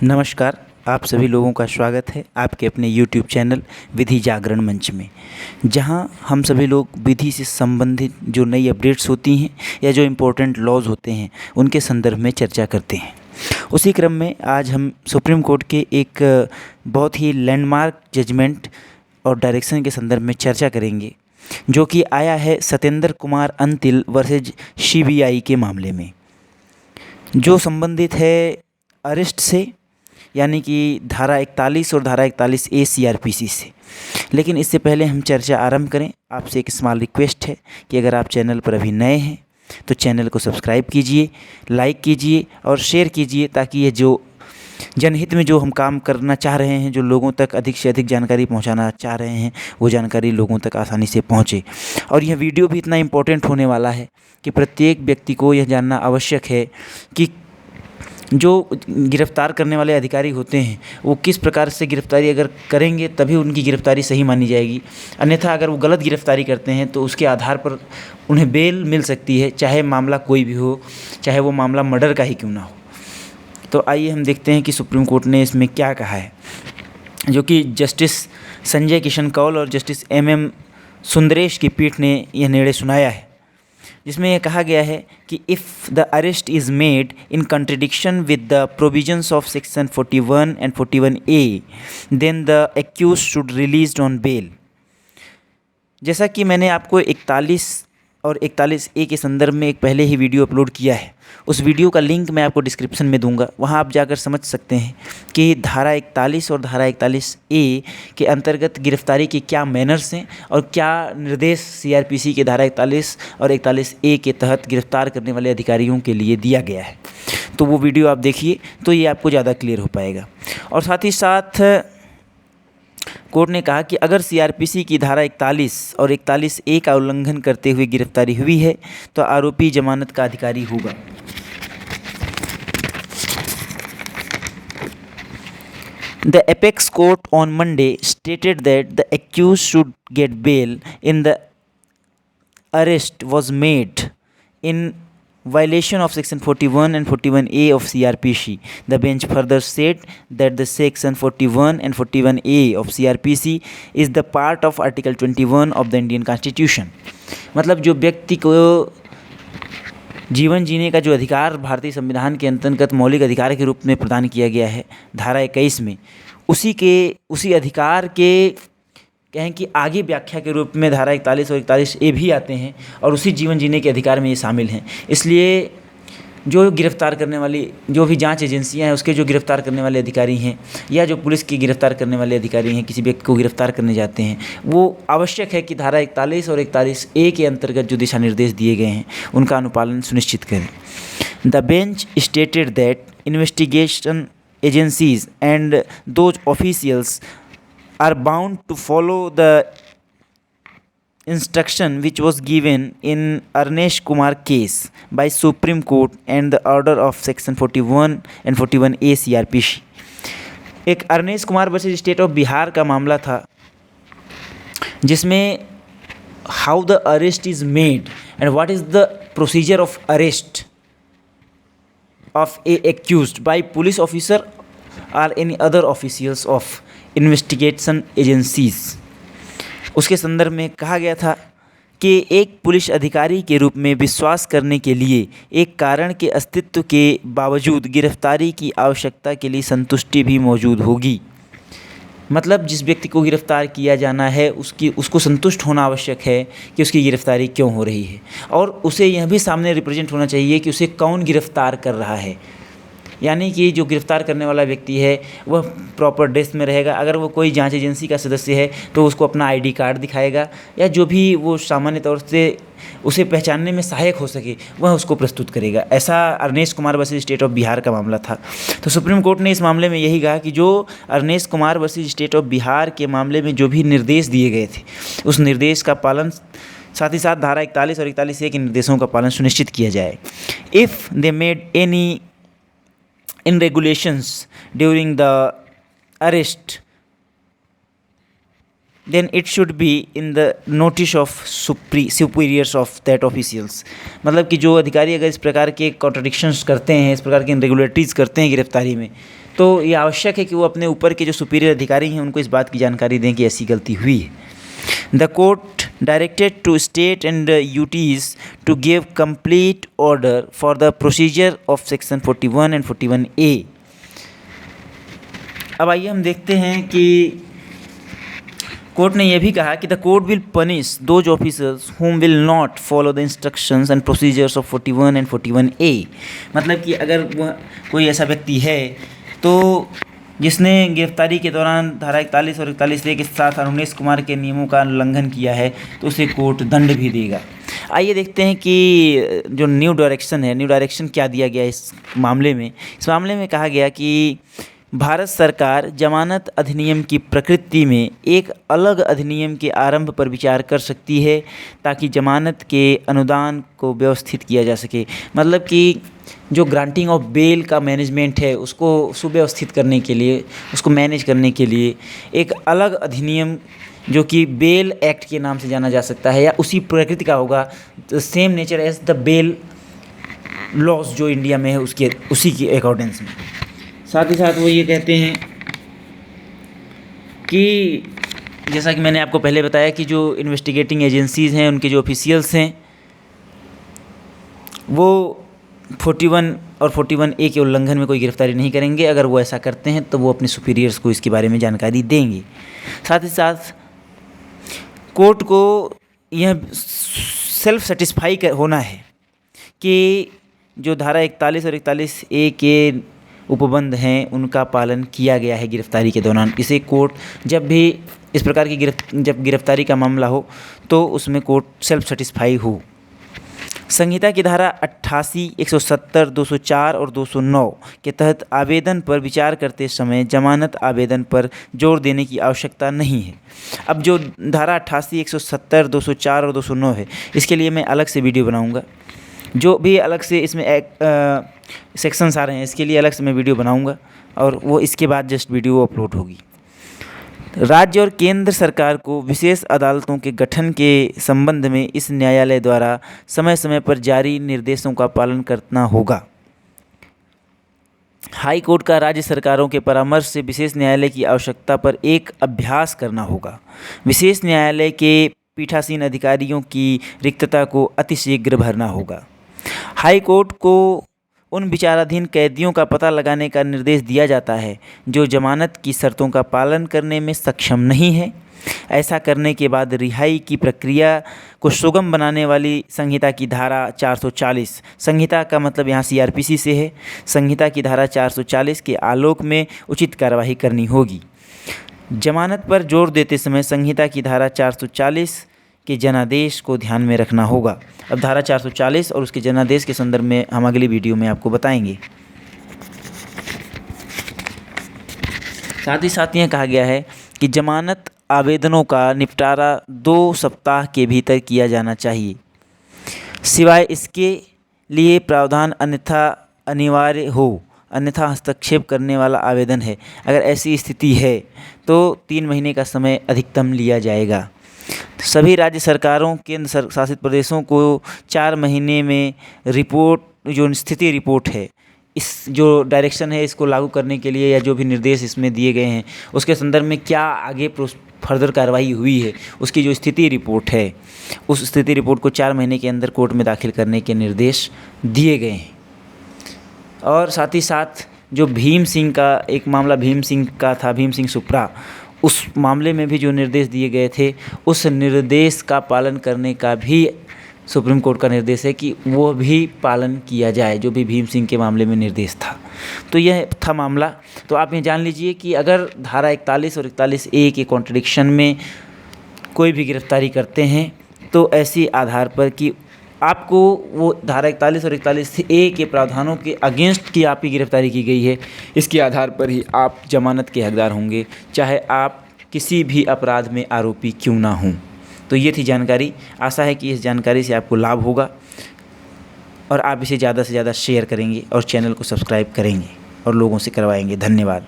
नमस्कार। आप सभी लोगों का स्वागत है आपके अपने YouTube चैनल विधि जागरण मंच में, जहां हम सभी लोग विधि से संबंधित जो नई अपडेट्स होती हैं या जो इम्पोर्टेंट लॉज होते हैं उनके संदर्भ में चर्चा करते हैं। उसी क्रम में आज हम सुप्रीम कोर्ट के एक बहुत ही लैंडमार्क जजमेंट और डायरेक्शन के संदर्भ में चर्चा करेंगे, जो कि आया है सत्येंद्र कुमार अंतिल वर्सेज CBI के मामले में, जो संबंधित है अरेस्ट से, यानी कि धारा 41 और धारा 41A CRPC से। लेकिन इससे पहले हम चर्चा आरंभ करें, आपसे एक स्मॉल रिक्वेस्ट है कि अगर आप चैनल पर अभी नए हैं तो चैनल को सब्सक्राइब कीजिए, लाइक कीजिए और शेयर कीजिए, ताकि ये जो जनहित में जो हम काम करना चाह रहे हैं, जो लोगों तक अधिक से अधिक जानकारी पहुंचाना चाह रहे हैं, वो जानकारी लोगों तक आसानी से पहुंचे। और यह वीडियो भी इतना इम्पोर्टेंट होने वाला है कि प्रत्येक व्यक्ति को यह जानना आवश्यक है कि जो गिरफ़्तार करने वाले अधिकारी होते हैं वो किस प्रकार से गिरफ़्तारी अगर करेंगे तभी उनकी गिरफ़्तारी सही मानी जाएगी। अन्यथा अगर वो गलत गिरफ़्तारी करते हैं तो उसके आधार पर उन्हें बेल मिल सकती है, चाहे मामला कोई भी हो, चाहे वो मामला मर्डर का ही क्यों ना हो। तो आइए हम देखते हैं कि सुप्रीम कोर्ट ने इसमें क्या कहा है, जो कि जस्टिस संजय किशन कौल और जस्टिस MM सुंदरेश की पीठ ने यह निर्णय सुनाया है, जिसमें यह कहा गया है कि if the arrest is made in contradiction with the provisions of section 41 and 41A then the accuse should released on bail. जैसा कि मैंने आपको 41 और 41A के संदर्भ में एक पहले ही वीडियो अपलोड किया है, उस वीडियो का लिंक मैं आपको डिस्क्रिप्शन में दूंगा, वहां आप जाकर समझ सकते हैं कि धारा 41 और धारा 41A के अंतर्गत गिरफ्तारी के क्या मैनर्स हैं और क्या निर्देश CRPC के धारा 41 और 41A के तहत गिरफ्तार करने वाले अधिकारियों के लिए दिया गया है। तो वो वीडियो आप देखिए तो ये आपको ज़्यादा क्लियर हो पाएगा। और साथ ही साथ कोर्ट ने कहा कि अगर CRPC की धारा 41 और 41A का उल्लंघन करते हुए गिरफ्तारी हुई है तो आरोपी जमानत का अधिकारी होगा। The apex court on Monday stated that the accused should get bail in the arrest was made in violation of section 41 and 41A of CRPC. The bench further said that the section 41 and 41A of CRPC is the part of article 21 of the Indian Constitution. मतलब जो व्यक्ति को जीवन जीने का जो अधिकार भारतीय संविधान के अंतर्गत मौलिक अधिकार के रूप में प्रदान किया गया है धारा 21 में, उसी अधिकार के कहें कि आगे व्याख्या के रूप में धारा 41 और 41A भी आते हैं और उसी जीवन जीने के अधिकार में ये शामिल हैं। इसलिए जो गिरफ़्तार करने वाली जो भी जांच एजेंसियां हैं, उसके जो गिरफ़्तार करने वाले अधिकारी हैं या जो पुलिस की गिरफ़्तार करने वाले अधिकारी हैं, किसी व्यक्ति को गिरफ़्तार करने जाते हैं, वो आवश्यक है कि धारा 41 और 41A के अंतर्गत जो दिशा निर्देश दिए गए हैं उनका अनुपालन सुनिश्चित करें। The bench stated that investigation agencies and those officials are bound to follow the instruction which was given in Arnesh Kumar case by Supreme Court and the order of section 41 and 41A CRPC। एक Arnesh Kumar versus state of Bihar का मामला था, जिसमें how the arrest is made and what is the procedure of arrest of a accused by police officer और any other officials of investigation agencies. उसके संदर्भ में कहा गया था कि एक पुलिस अधिकारी के रूप में विश्वास करने के लिए एक कारण के अस्तित्व के बावजूद गिरफ्तारी की आवश्यकता के लिए संतुष्टि भी मौजूद होगी। मतलब जिस व्यक्ति को गिरफ़्तार किया जाना है उसको संतुष्ट होना आवश्यक है कि उसकी गिरफ़्तारी क्यों हो रही है, और उसे यह भी सामने रिप्रेजेंट होना चाहिए कि उसे कौन गिरफ़्तार कर रहा है। यानी कि जो गिरफ़्तार करने वाला व्यक्ति है वह प्रॉपर ड्रेस में रहेगा। अगर वो कोई जांच एजेंसी का सदस्य है तो उसको अपना ID कार्ड दिखाएगा, या जो भी वो सामान्य तौर से उसे पहचानने में सहायक हो सके वह उसको प्रस्तुत करेगा। ऐसा Arnesh Kumar versus state of Bihar का मामला था। तो सुप्रीम कोर्ट ने इस मामले में यही कहा कि जो Arnesh Kumar versus state of Bihar के मामले में जो भी निर्देश दिए गए थे उस निर्देश का पालन, साथ ही साथ धारा 41 और 41A के निर्देशों का पालन सुनिश्चित किया जाए। If they made any in regulations during the arrest, then it should be in the notice of superiors of that officials। मतलब कि जो अधिकारी अगर इस प्रकार के कॉन्ट्रडिक्शंस करते हैं, इस प्रकार के रेगुलेटरीज करते हैं गिरफ्तारी में, तो ये आवश्यक है कि वो अपने ऊपर के जो सुपीरियर अधिकारी हैं उनको इस बात की जानकारी दें कि ऐसी गलती हुई है। The court directed to state and UTs to give complete order for the procedure of section 41 and 41A। अब आइए हम देखते हैं कि कोर्ट ने यह भी कहा कि the court will punish those officers whom will not follow the instructions and procedures of 41 and 41A। मतलब कि अगर वह कोई ऐसा व्यक्ति है तो जिसने गिरफ्तारी के दौरान धारा 41 और 41A के साथ अनुमेश कुमार के नियमों का उल्लंघन किया है तो उसे कोर्ट दंड भी देगा। आइए देखते हैं कि जो न्यू डायरेक्शन क्या दिया गया इस मामले में। इस मामले में कहा गया कि भारत सरकार जमानत अधिनियम की प्रकृति में एक अलग अधिनियम के आरंभ पर विचार कर सकती है ताकि जमानत के अनुदान को व्यवस्थित किया जा सके। मतलब कि जो ग्रांटिंग ऑफ बेल का मैनेजमेंट है उसको सुव्यवस्थित करने के लिए, उसको मैनेज करने के लिए एक अलग अधिनियम जो कि बेल एक्ट के नाम से जाना जा सकता है या उसी प्रकृति का होगा, same nature as the bail laws जो इंडिया में है उसके उसी के अकॉर्डेंस में। साथ ही साथ वो ये कहते हैं कि जैसा कि मैंने आपको पहले बताया कि जो इन्वेस्टिगेटिंग एजेंसीज़ हैं उनके जो ऑफिशियल्स हैं वो 41 और 41A के उल्लंघन में कोई गिरफ्तारी नहीं करेंगे। अगर वो ऐसा करते हैं तो वो अपने सुपीरियर्स को इसके बारे में जानकारी देंगे। साथ ही साथ कोर्ट को यह सेल्फ सेटिस्फाई होना है कि जो धारा 41 और 41A के उपबंध हैं उनका पालन किया गया है गिरफ्तारी के दौरान। इसे कोर्ट जब भी इस प्रकार की जब गिरफ्तारी का मामला हो तो उसमें कोर्ट सेल्फ सेटिस्फाई हो। संहिता की धारा 88, 170, 204 और 209 के तहत आवेदन पर विचार करते समय जमानत आवेदन पर जोर देने की आवश्यकता नहीं है। अब जो धारा 88, 170, 204 और 209 है इसके लिए मैं अलग से वीडियो बनाऊंगा। जो भी अलग से इसमें सेक्शंस आ रहे हैं इसके लिए अलग से मैं वीडियो बनाऊंगा और वो इसके बाद जस्ट वीडियो अपलोड होगी। राज्य और केंद्र सरकार को विशेष अदालतों के गठन के संबंध में इस न्यायालय द्वारा समय समय पर जारी निर्देशों का पालन करना होगा। हाई कोर्ट का राज्य सरकारों के परामर्श से विशेष न्यायालय की आवश्यकता पर एक अभ्यास करना होगा। विशेष न्यायालय के पीठासीन अधिकारियों की रिक्तता को अतिशीघ्र भरना होगा। हाई कोर्ट को उन विचाराधीन कैदियों का पता लगाने का निर्देश दिया जाता है जो जमानत की शर्तों का पालन करने में सक्षम नहीं है। ऐसा करने के बाद रिहाई की प्रक्रिया को सुगम बनाने वाली संहिता की धारा 440, संहिता का मतलब यहाँ CRPC से है, संहिता की धारा 440 के आलोक में उचित कार्यवाही करनी होगी। जमानत पर जोर देते समय संहिता की धारा 440 के जनादेश को ध्यान में रखना होगा। अब धारा 440 और उसके जनादेश के संदर्भ में हम अगली वीडियो में आपको बताएंगे। साथ ही साथ यह कहा गया है कि जमानत आवेदनों का निपटारा 2 सप्ताह के भीतर किया जाना चाहिए, सिवाय इसके लिए प्रावधान अन्यथा अनिवार्य हो, अन्यथा हस्तक्षेप करने वाला आवेदन है। अगर ऐसी स्थिति है तो 3 महीने का समय अधिकतम लिया जाएगा। सभी राज्य सरकारों, केंद्र शासित प्रदेशों को 4 महीने में रिपोर्ट, जो स्थिति रिपोर्ट है, इस जो डायरेक्शन है इसको लागू करने के लिए या जो भी निर्देश इसमें दिए गए हैं उसके संदर्भ में क्या आगे फर्दर कार्रवाई हुई है उसकी जो स्थिति रिपोर्ट है उस स्थिति रिपोर्ट को 4 महीने के अंदर कोर्ट में दाखिल करने के निर्देश दिए गए हैं। और साथ ही साथ जो भीम सिंह का एक मामला भीम सिंह का था, भीम सिंह सुप्रा, उस मामले में भी जो निर्देश दिए गए थे उस निर्देश का पालन करने का भी सुप्रीम कोर्ट का निर्देश है कि वो भी पालन किया जाए, जो भी भीम सिंह के मामले में निर्देश था। तो यह था मामला। तो आप ये जान लीजिए कि अगर धारा 41 और 41A के कॉन्ट्रडिक्शन में कोई भी गिरफ्तारी करते हैं तो ऐसी आधार पर कि आपको वो धारा 41 और 41A के प्रावधानों के अगेंस्ट की आपकी गिरफ्तारी की गई है, इसके आधार पर ही आप जमानत के हकदार होंगे, चाहे आप किसी भी अपराध में आरोपी क्यों ना हों। तो ये थी जानकारी। आशा है कि इस जानकारी से आपको लाभ होगा और आप इसे ज़्यादा से ज़्यादा शेयर करेंगे और चैनल को सब्सक्राइब करेंगे और लोगों से करवाएंगे। धन्यवाद।